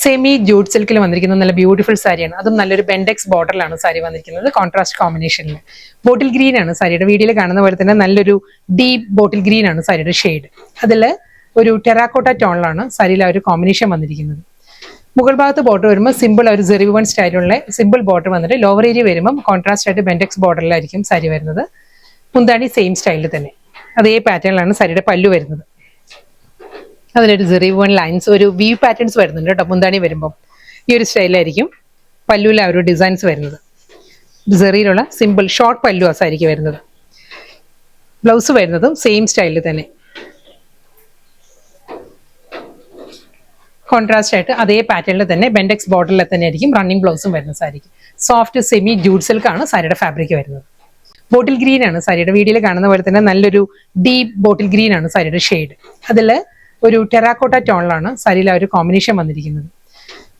Semi jute സിൽക്കിൽ വന്നിരിക്കുന്ന നല്ല ബ്യൂട്ടിഫുൾ സാരിയാണ്. അതും നല്ലൊരു ബെൻഡെക്സ് ബോർഡറിലാണ് സാരി വന്നിരിക്കുന്നത്, കോൺട്രാസ്റ്റ് കോമ്പിനേഷനിൽ. ബോട്ടിൽ ഗ്രീൻ ആണ് സാരിയുടെ, വീഡിയോയിൽ കാണുന്ന പോലെ തന്നെ നല്ലൊരു ഡീപ്പ് ബോട്ടിൽ ഗ്രീൻ ആണ് സാരിയുടെ ഷെയ്ഡ്. അതിൽ ഒരു ടെറാക്കോട്ട ടോണിലാണ് സാരിയിൽ ആ ഒരു കോമ്പിനേഷൻ വന്നിരിക്കുന്നത്. മുകൾ ഭാഗത്ത് ബോർഡർ വരുമ്പോൾ സിമ്പിൾ ഒരു സെറിവൺ സ്റ്റൈലുള്ള സിമ്പിൾ ബോർഡർ വന്നിട്ട് ലോവർ ഏരിയ വരുമ്പോൾ കോൺട്രാസ്റ്റ് ആയിട്ട് ബെൻഡെക്സ് ബോർഡറിലായിരിക്കും സാരി വരുന്നത്. മുന്താണി സെയിം സ്റ്റൈലിൽ തന്നെ അതേ പാറ്റേണിലാണ് സാരിയുടെ പല്ലു വരുന്നത്. അതിലൊരു സെറിവൺ ലൈൻസ്, ഒരു വ്യൂ പാറ്റേൺസ് വരുന്നുണ്ട് കേട്ടോ. മുന്താണി വരുമ്പോൾ ഈ ഒരു സ്റ്റൈലായിരിക്കും പല്ലുവിലെ ആ ഒരു ഡിസൈൻസ് വരുന്നത്. സെറിയിലുള്ള സിമ്പിൾ ഷോർട്ട് പല്ലു ആ സാരിക്ക് വരുന്നത്. ബ്ലൗസ് വരുന്നതും സെയിം സ്റ്റൈലിൽ തന്നെ കോൺട്രാസ്റ്റ് ആയിട്ട് അതേ പാറ്റേണിൽ തന്നെ ബെൻഡെക്സ് ബോർഡറിൽ തന്നെ ആയിരിക്കും റണ്ണിങ് ബ്ലൗസും വരുന്ന സാരിക്ക്. സോഫ്റ്റ് സെമി ജൂട്ട് സിൽക്ക് ആണ് സാരിയുടെ ഫാബ്രിക് വരുന്നത്. ബോട്ടിൽ ഗ്രീൻ ആണ് സാരിയുടെ, വീഡിയോയിൽ കാണുന്ന പോലെ തന്നെ നല്ലൊരു ഡീപ്പ് ബോട്ടിൽ ഗ്രീൻ ആണ് സാരിയുടെ ഷെയ്ഡ്. അതിൽ ഒരു ടെറാക്കോട്ട ടോണിലാണ് സാരിയിൽ ആ ഒരു കോമ്പിനേഷൻ വന്നിരിക്കുന്നത്.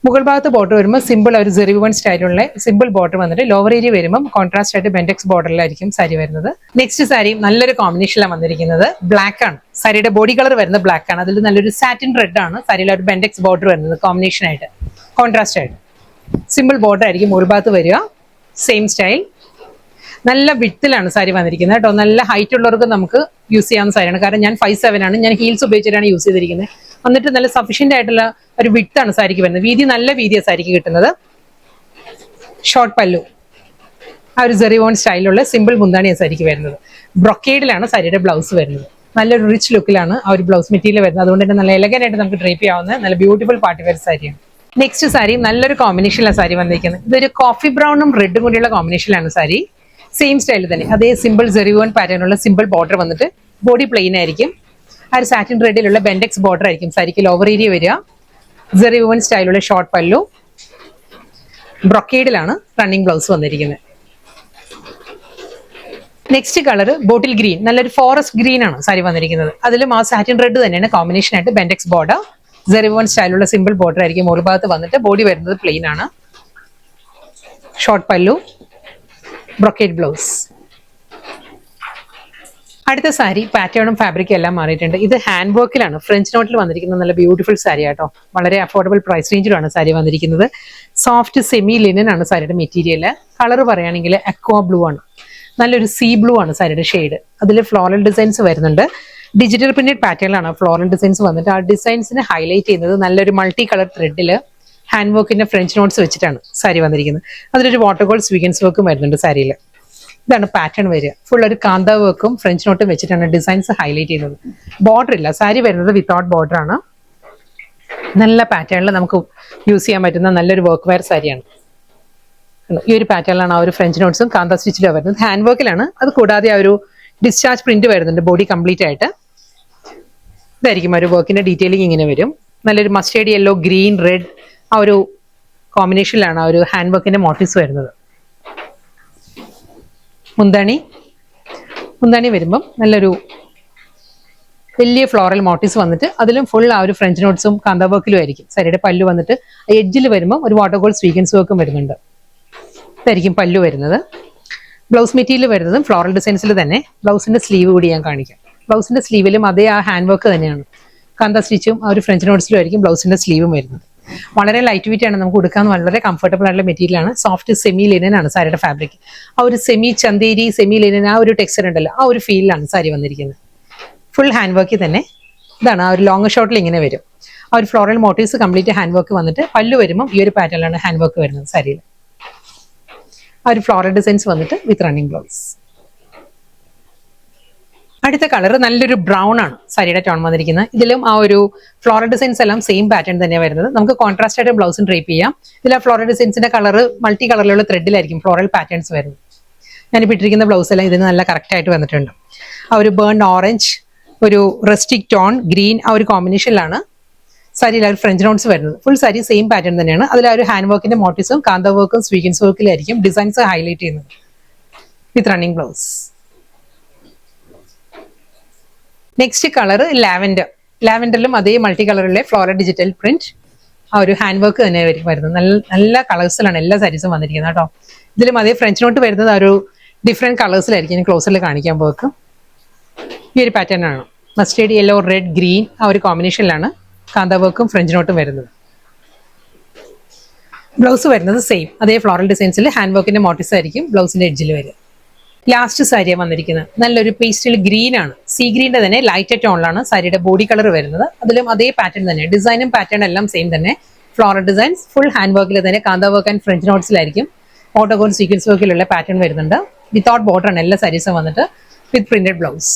മുകൾ ഭാഗത്ത് ബോർഡർ വരുമ്പോൾ സിമ്പിൾ ഒരു സെറിവൺ സ്റ്റൈലുള്ള സിമ്പിൾ ബോർഡർ വന്നിട്ട് ലോവർ ഏരിയ വരുമ്പോൾ കോൺട്രാസ്റ്റ് ആയിട്ട് ബെൻഡെക്സ് ബോർഡറിലായിരിക്കും സാരി വരുന്നത്. നെക്സ്റ്റ് സാരി നല്ലൊരു കോമ്പിനേഷനിലാണ് വന്നിരിക്കുന്നത്. ബ്ലാക്ക് ആണ് സാരിയുടെ ബോഡി കളർ വരുന്നത്, ബ്ലാക്ക് ആണ്. അതിൽ നല്ലൊരു സാറ്റിൻ റെഡ് ആണ് സാരിയിൽ ഒരു ബെൻഡെക്സ് ബോർഡർ വരുന്നത് കോമ്പിനേഷൻ ആയിട്ട്, കോൺട്രാസ്റ്റ് ആയിട്ട്. സിമ്പിൾ ബോർഡർ ആയിരിക്കും മുകൾ ഭാഗത്ത് വരിക, സെയിം സ്റ്റൈൽ. നല്ല വിഡ്ത്തിലാണ് സാരി വന്നിരിക്കുന്നത് കേട്ടോ. നല്ല ഹൈറ്റ് ഉള്ളവർക്ക് നമുക്ക് യൂസ് ചെയ്യാവുന്ന സാരിയാണ്. കാരണം ഞാൻ 5'7" ആണ്, ഞാൻ ഹീൽസ് ഉപയോഗിച്ചിട്ടാണ് യൂസ് ചെയ്തിരിക്കുന്നത്. എന്നിട്ട് നല്ല സഫീഷ്യന്റ് ആയിട്ടുള്ള ഒരു വിഡ്ത്താണ് സാരിക്ക് വരുന്നത്. വീതി നല്ല വീതിയാണ് സാരിക്ക് കിട്ടുന്നത്. ഷോർട്ട് പല്ലു, ആ ഒരു സെറിവോൺ സ്റ്റൈലുള്ള സിമ്പിൾ മുന്താണിയാണ് സാരിക്ക് വരുന്നത്. ബ്രൊക്കേഡിലാണ് സാരിയുടെ ബ്ലൗസ് വരുന്നത്. നല്ലൊരു റിച്ച് ലുക്കിലാണ് ആ ഒരു ബ്ലൗസ് മെറ്റീരിയൽ വരുന്നത്. അതുകൊണ്ട് തന്നെ നല്ല എലഗന്റ് ആയിട്ട് നമുക്ക് ഡ്രേപ്പ് ചെയ്യാവുന്ന നല്ല ബ്യൂട്ടിഫുൾ പാർട്ടി വെയർ സാരിയാണ്. നെക്സ്റ്റ് സാരി നല്ലൊരു കോമ്പിനേഷനിലാണ് സാരി വന്നിരിക്കുന്നത്. ഇതൊരു കോഫി ബ്രൗണും റെഡും കൂടിയുള്ള കോമ്പിനേഷനിലാണ് സാരി. സെയിം സ്റ്റൈലിൽ തന്നെ അതേ സിമ്പിൾ സെറിവോൺ പാറ്റേണുള്ള സിമ്പിൾ ബോർഡർ വന്നിട്ട് ബോഡി പ്ലെയിൻ ആയിരിക്കും. ആ ഒരു സാറ്റിൻ റെഡിലുള്ള ബെൻഡെക്സ് ബോർഡർ ആയിരിക്കും സാരിക്ക് ലോവർ ഏരിയ വരിക. സെറിവോൺ സ്റ്റൈലുള്ള ഷോർട്ട് പല്ലു, ബ്രൊക്കേഡിലാണ് റണ്ണിങ് ബ്ലൗസ് വന്നിരിക്കുന്നത്. നെക്സ്റ്റ് കളർ ബോട്ടിൽ ഗ്രീൻ, നല്ലൊരു ഫോറസ്റ്റ് ഗ്രീൻ ആണ് സാരി വന്നിരിക്കുന്നത്. അതിലും ആ സാറ്റിൻ റെഡ് തന്നെയാണ് കോമ്പിനേഷൻ ആയിട്ട് ബെൻഡെക്സ് ബോർഡർ, സെറിവോൺ സ്റ്റൈലുള്ള സിമ്പിൾ ബോർഡർ ആയിരിക്കും മുകൾ ഭാഗത്ത് വന്നിട്ട് ബോഡി വരുന്നത് പ്ലെയിൻ ആണ്. ഷോർട്ട് പല്ലു, ബ്രൊക്കേഡ് ബ്ലൗസ്. അടുത്ത സാരി പാറ്റേണും ഫാബ്രിക്കും എല്ലാം മാറിയിട്ടുണ്ട്. ഇത് ഹാൻഡ് വർക്കിലാണ് ഫ്രഞ്ച് നോട്ടിൽ വന്നിരിക്കുന്ന നല്ല ബ്യൂട്ടിഫുൾ സാരി ആട്ടോ. വളരെ അഫോർഡബിൾ പ്രൈസ് റേഞ്ചിലാണ് സാരി വന്നിരിക്കുന്നത്. സോഫ്റ്റ് സെമി ലിനൻ ആണ് സാരിയുടെ മെറ്റീരിയൽ. കളർ പറയുകയാണെങ്കിൽ അക്വാ ബ്ലൂ ആണ്, നല്ലൊരു സീ ബ്ലൂ ആണ് സാരിയുടെ ഷെയ്ഡ്. അതിൽ ഫ്ലോറൽ ഡിസൈൻസ് വരുന്നുണ്ട്. ഡിജിറ്റൽ പ്രിന്റഡ് പാറ്റേണിലാണ് ഫ്ലോറൽ ഡിസൈൻസ് വന്നിട്ട്. ആ ഡിസൈൻസിനെ ഹൈലൈറ്റ് ചെയ്യുന്നത് നല്ലൊരു മൾട്ടി കളർ ത്രെഡിൽ ഹാൻഡ് വർക്കിന്റെ ഫ്രഞ്ച് നോട്ട്സ് വെച്ചിട്ടാണ് സാരി വന്നിരിക്കുന്നത്. അതിലൊരു വാട്ടർ ഗോൾഡ് സ്വീഗൻസ് വർക്കും വരുന്നുണ്ട് സാരിയിൽ. ഇതാണ് പാറ്റേൺ വരിക. ഫുൾ ഒരു കാന്ത വർക്കും ഫ്രഞ്ച് നോട്ടും വെച്ചിട്ടാണ് ഡിസൈൻസ് ഹൈലൈറ്റ് ചെയ്യുന്നത്. ബോർഡർ ഇല്ല, സാരി വരുന്നത് വിത്തൗട്ട് ബോർഡർ ആണ്. നല്ല പാറ്റേണിൽ നമുക്ക് യൂസ് ചെയ്യാൻ പറ്റുന്ന നല്ലൊരു വർക്ക് വെയർ സാരിയാണ്. ഈ ഒരു പാറ്റേണിലാണ് ആ ഒരു ഫ്രഞ്ച് നോട്ട്സും കാന്ത സ്റ്റിച്ചിലും വരുന്നത്. ഹാൻഡ് വർക്കിലാണ്. അത് കൂടാതെ ആ ഒരു ഡിസ്ചാർജ് പ്രിന്റ് വരുന്നുണ്ട് ബോഡി കംപ്ലീറ്റ് ആയിട്ട്. ഇതായിരിക്കും ആ ഒരു വർക്കിന്റെ ഡീറ്റെയിലിംഗ് ഇങ്ങനെ വരും. നല്ലൊരു മസ്റ്റേർഡ് യെല്ലോ, ഗ്രീൻ, റെഡ് ആ ഒരു കോമ്പിനേഷനിലാണ് ആ ഒരു ഹാൻഡ് വർക്കിന്റെ മോട്ടീവ്സ് വരുന്നത്. മുന്താണി വരുമ്പം നല്ലൊരു വലിയ ഫ്ലോറൽ മോട്ടീവ്സ് വന്നിട്ട് അതിലും ഫുൾ ആ ഒരു ഫ്രഞ്ച് നോട്ട്സും കാന്ത വർക്കിലും ആയിരിക്കും. സാരിയുടെ പല്ലു വന്നിട്ട് എഡ്ജിൽ വരുമ്പോൾ ഒരു വാട്ടർ ഗോൾഡ് സ്വീഗൻസ് വർക്കും വരുന്നുണ്ട്. ഇതായിരിക്കും പല്ലു വരുന്നത്. ബ്ലൗസ് മെറ്റീരിയൽ വരുന്നതും ഫ്ലോറൽ ഡിസൈൻസിൽ തന്നെ. ബ്ലൗസിന്റെ സ്ലീവ് കൂടി ഞാൻ കാണിക്കാം. ബ്ലൗസിന്റെ സ്ലീവിലും അതേ ആ ഹാൻഡ് വർക്ക് തന്നെയാണ്. കാന്ത സ്റ്റിച്ചും ആ ഒരു ഫ്രഞ്ച് നോട്ട്സിലും ആയിരിക്കും ബ്ലൗസിന്റെ സ്ലീവും വരുന്നത്. വളരെ ലൈറ്റ് വെയിറ്റ് ആണ്, നമുക്ക് കൊടുക്കാൻ വളരെ കംഫർട്ടബിൾ ആയിട്ടുള്ള മെറ്റീരിയൽ ആണ്. സോഫ്റ്റ് സെമി ലിനൻ ആണ് സാരിയുടെ ഫാബ്രിക്. ആ ഒരു സെമി ചന്തേരി, സെമി ലിനൻ ആ ഒരു ടെക്സ്ചർ ഉണ്ടല്ലോ, ആ ഒരു ഫീലിലാണ് സാരി വന്നിരിക്കുന്നത്. ഫുൾ ഹാൻഡ് വർക്ക് തന്നെ. ഇതാണ് ആ ഒരു ലോങ് ഷോട്ടിൽ ഇങ്ങനെ വരും. ആ ഒരു floral motifs complete hand work വന്നിട്ട് പല്ലു വരുമ്പോൾ ഈ ഒരു പാറ്റേണിലാണ് ഹാൻഡ് വർക്ക് വരുന്നത് സാരിയിൽ. ആ ഒരു ഫ്ലോറൽ ഡിസൈൻസ് വന്നിട്ട് വിത്ത് റണ്ണിങ് ബ്ലൗസ്. അടുത്ത കളർ നല്ലൊരു ബ്രൗൺ ആണ് സാരിയുടെ ടോൺ വന്നിരിക്കുന്നത്. ഇതിലും ആ ഒരു ഫ്ലോറൽ ഡിസൈൻസ് എല്ലാം സെയിം പാറ്റേൺ തന്നെയാണ് വരുന്നത്. നമുക്ക് കോൺട്രാസ്റ്റ് ആയിട്ട് ബ്ലൗസും ഡ്രേപ്പ് ചെയ്യാം. ഇതിൽ ആ ഫ്ലോറൽ ഡിസൈൻസിന്റെ കളർ മൾട്ടി കളറിലുള്ള ത്രെഡിലായിരിക്കും ഫ്ലോറൽ പാറ്റേൺസ് വരുന്നത്. ഞാനിപ്പോൾ ഇട്ടിരിക്കുന്ന ബ്ലൗസ് എല്ലാം ഇതിന് നല്ല കറക്റ്റ് ആയിട്ട് വന്നിട്ടുണ്ട്. ആ ഒരു ബേൺ ഓറഞ്ച്, ഒരു റസ്റ്റിക് ടോൺ, ഗ്രീൻ ആ ഒരു കോമ്പിനേഷനിലാണ് സാരിയിൽ ആ ഒരു ഫ്രഞ്ച് നോട്ട്സ് വരുന്നത്. ഫുൾ സാരി സെയിം പാറ്റേൺ തന്നെയാണ്. അതിൽ ആ ഒരു ഹാൻഡ് വർക്കിന്റെ മോട്ടീവ്സും കാന്ത വർക്കും സ്വീഗൻസ് വർക്കിലായിരിക്കും ഡിസൈൻസ് ഹൈലൈറ്റ് ചെയ്യുന്നത് with running blouse. Next colour lavender. ലാവൻഡറിലും അതേ മൾട്ടി കളറിലെ ഫ്ലോറൽ ഡിജിറ്റൽ പ്രിന്റ് ആ ഒരു ഹാൻഡ് വർക്ക് തന്നെ വരുന്നത്. നല്ല കളേഴ്സിലാണ് എല്ലാ സാരീസും വന്നിരിക്കുന്നത് കേട്ടോ. ഇതിലും അതേ ഫ്രഞ്ച് നോട്ട് വരുന്നത് ആ ഒരു ഡിഫറെന്റ് കളേഴ്സിലായിരിക്കും. ഞാൻ ക്ലോസിൽ കാണിക്കാൻ വർക്ക്. ഈ ഒരു പാറ്റേൺ ആണ്. മസ്റ്റേർഡ് യെല്ലോ, റെഡ്, ഗ്രീൻ ആ ഒരു കോമ്പിനേഷനിലാണ് കാന്ത വർക്കും ഫ്രഞ്ച് നോട്ടും വരുന്നത്. ബ്ലൗസ് വരുന്നത് സെയിം അതേ ഫ്ലോറൽ ഡിസൈൻസിൽ ഹാൻഡ് വർക്കിന്റെ മോട്ടീവ്സ് ആയിരിക്കും ബ്ലൗസിന്റെ എഡ്ജിൽ വരിക. ലാസ്റ്റ് സാരിയാണ് വന്നിരിക്കുന്നത്. നല്ലൊരു പേസ്റ്റൽ ഗ്രീൻ ആണ്. സീ ഗ്രീൻ്റെ തന്നെ ലൈറ്റ് ടോണിലാണ് സാരിയുടെ ബോഡി കളർ വരുന്നത്. അതിലും അതേ പാറ്റേൺ തന്നെ, ഡിസൈനും പാറ്റേൺ എല്ലാം സെയിം തന്നെ. ഫ്ലോറൽ ഡിസൈൻസ് ഫുൾ ഹാൻഡ് വർക്കിൽ തന്നെ, കാന്ത വർക്ക് ആൻഡ് ഫ്രഞ്ച് നോട്ട്സിലായിരിക്കും. ഓട്ടോകോൺ സീക്വൻസ് വർക്കിലുള്ള പാറ്റേൺ വരുന്നുണ്ട്. വിത്തൗട്ട് ബോർഡർ ആണ് എല്ലാ സാരീസും വന്നിട്ട്, വിത്ത് പ്രിന്റഡ് ബ്ലൗസ്.